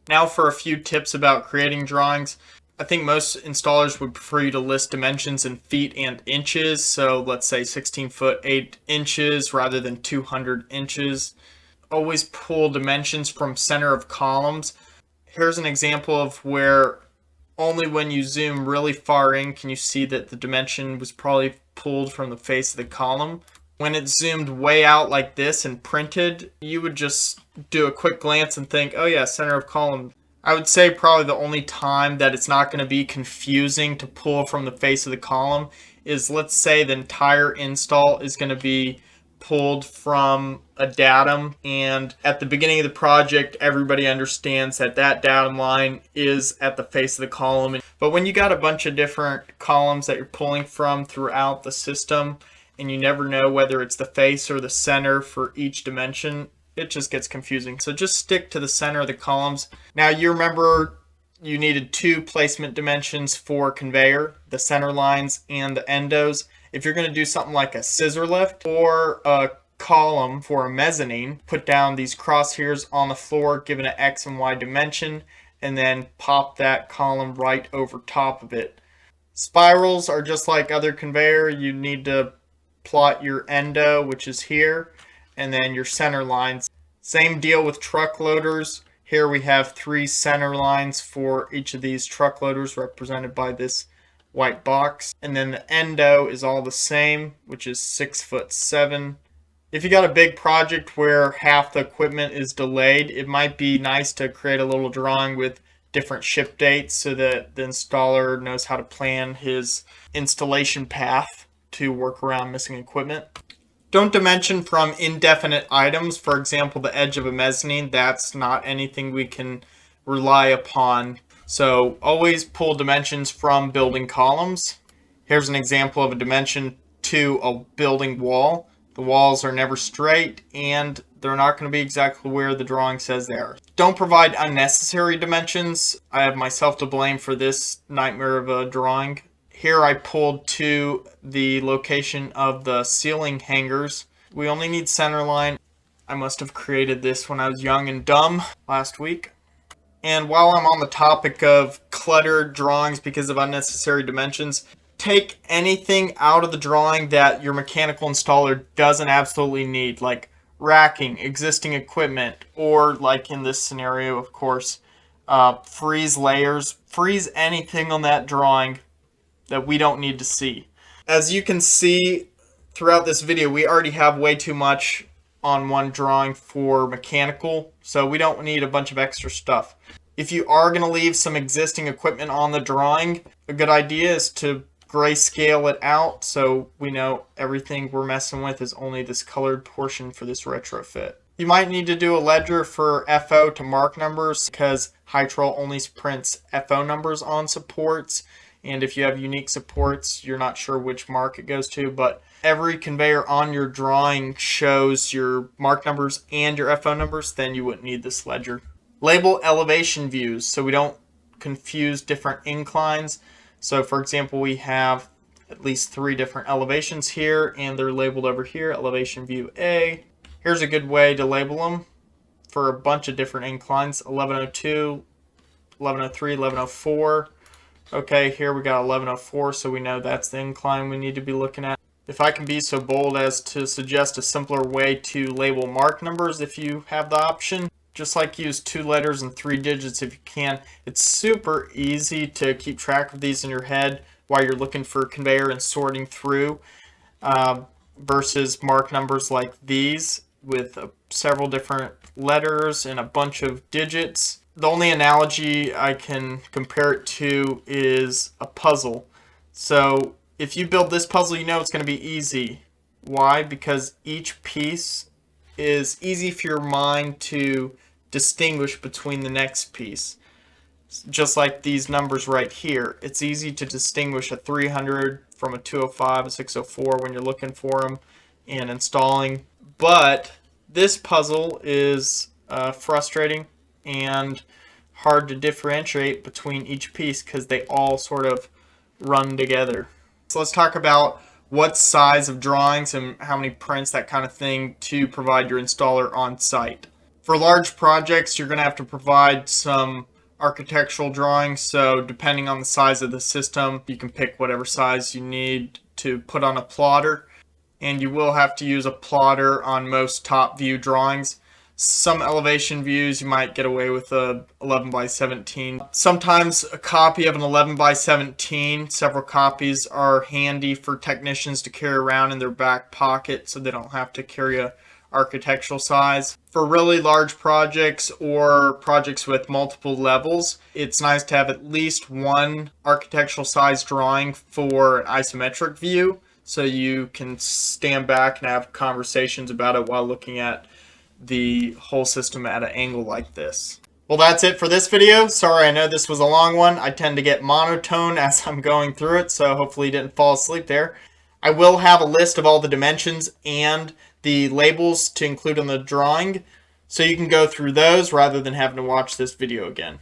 Now for a few tips about creating drawings. I think most installers would prefer you to list dimensions in feet and inches. So let's say 16 foot 8 inches rather than 200 inches. Always pull dimensions from center of columns. Here's an example of where only when you zoom really far in can you see that the dimension was probably pulled from the face of the column. When it's zoomed way out like this and printed, you would just do a quick glance and think, oh yeah, center of column. I would say probably the only time that it's not going to be confusing to pull from the face of the column is, let's say the entire install is going to be pulled from a datum, and at the beginning of the project everybody understands that that datum line is at the face of the column. But when you got a bunch of different columns that you're pulling from throughout the system and you never know whether it's the face or the center for each dimension, it just gets confusing. So just stick to the center of the columns. Now you remember you needed two placement dimensions for conveyor, the center lines and the endos. If you're going to do something like a scissor lift or a column for a mezzanine, put down these crosshairs on the floor, give it an X and Y dimension, and then pop that column right over top of it. Spirals are just like other conveyor. You need to plot your endo, which is here, and then your center lines. Same deal with truck loaders. Here we have three center lines for each of these truck loaders represented by this white box. And then the endo is all the same, which is 6'7". If you got a big project where half the equipment is delayed, it might be nice to create a little drawing with different ship dates so that the installer knows how to plan his installation path to work around missing equipment. Don't dimension from indefinite items. For example, the edge of a mezzanine, that's not anything we can rely upon. So always pull dimensions from building columns. Here's an example of a dimension to a building wall. The walls are never straight and they're not going to be exactly where the drawing says they are. Don't provide unnecessary dimensions. I have myself to blame for this nightmare of a drawing. Here I pulled to the location of the ceiling hangers. We only need center line. I must have created this when I was young and dumb last week. And while I'm on the topic of cluttered drawings because of unnecessary dimensions, take anything out of the drawing that your mechanical installer doesn't absolutely need, like racking, existing equipment, or like in this scenario, of course, freeze layers. Freeze anything on that drawing that we don't need to see. As you can see throughout this video, we already have way too much on one drawing for mechanical, so we don't need a bunch of extra stuff. If you are going to leave some existing equipment on the drawing, a good idea is to grayscale it out so we know everything we're messing with is only this colored portion for this retrofit. You might need to do a ledger for FO to mark numbers because Hytrol only prints FO numbers on supports. And if you have unique supports, you're not sure which mark it goes to, but every conveyor on your drawing shows your mark numbers and your FO numbers, then you wouldn't need this ledger. Label elevation views so we don't confuse different inclines. So for example, we have at least 3 different elevations here and they're labeled over here, elevation view A. Here's a good way to label them for a bunch of different inclines, 1102, 1103, 1104. Okay, here we got 1104, so we know that's the incline we need to be looking at. If I can be so bold as to suggest a simpler way to label mark numbers if you have the option, just like use 2 letters and 3 digits if you can. It's super easy to keep track of these in your head while you're looking for a conveyor and sorting through versus mark numbers like these with several different letters and a bunch of digits. The only analogy I can compare it to is a puzzle. So if you build this puzzle, you know it's going to be easy. Why? Because each piece is easy for your mind to distinguish between the next piece. Just like these numbers right here. It's easy to distinguish a 300 from a 205, a 604 when you're looking for them and installing. But this puzzle is frustrating and hard to differentiate between each piece because they all sort of run together. So let's talk about what size of drawings and how many prints, that kind of thing, to provide your installer on site. For large projects, you're going to have to provide some architectural drawings. So depending on the size of the system, you can pick whatever size you need to put on a plotter. And you will have to use a plotter on most top view drawings. Some elevation views you might get away with a 11 by 17. Sometimes a copy of an 11 by 17, several copies are handy for technicians to carry around in their back pocket so they don't have to carry a architectural size. For really large projects or projects with multiple levels, it's nice to have at least one architectural size drawing for an isometric view so you can stand back and have conversations about it while looking at the whole system at an angle like this. Well, that's it for this video. Sorry, I know this was a long one. I tend to get monotone as I'm going through it, so hopefully you didn't fall asleep there. I will have a list of all the dimensions and the labels to include on the drawing, so you can go through those rather than having to watch this video again.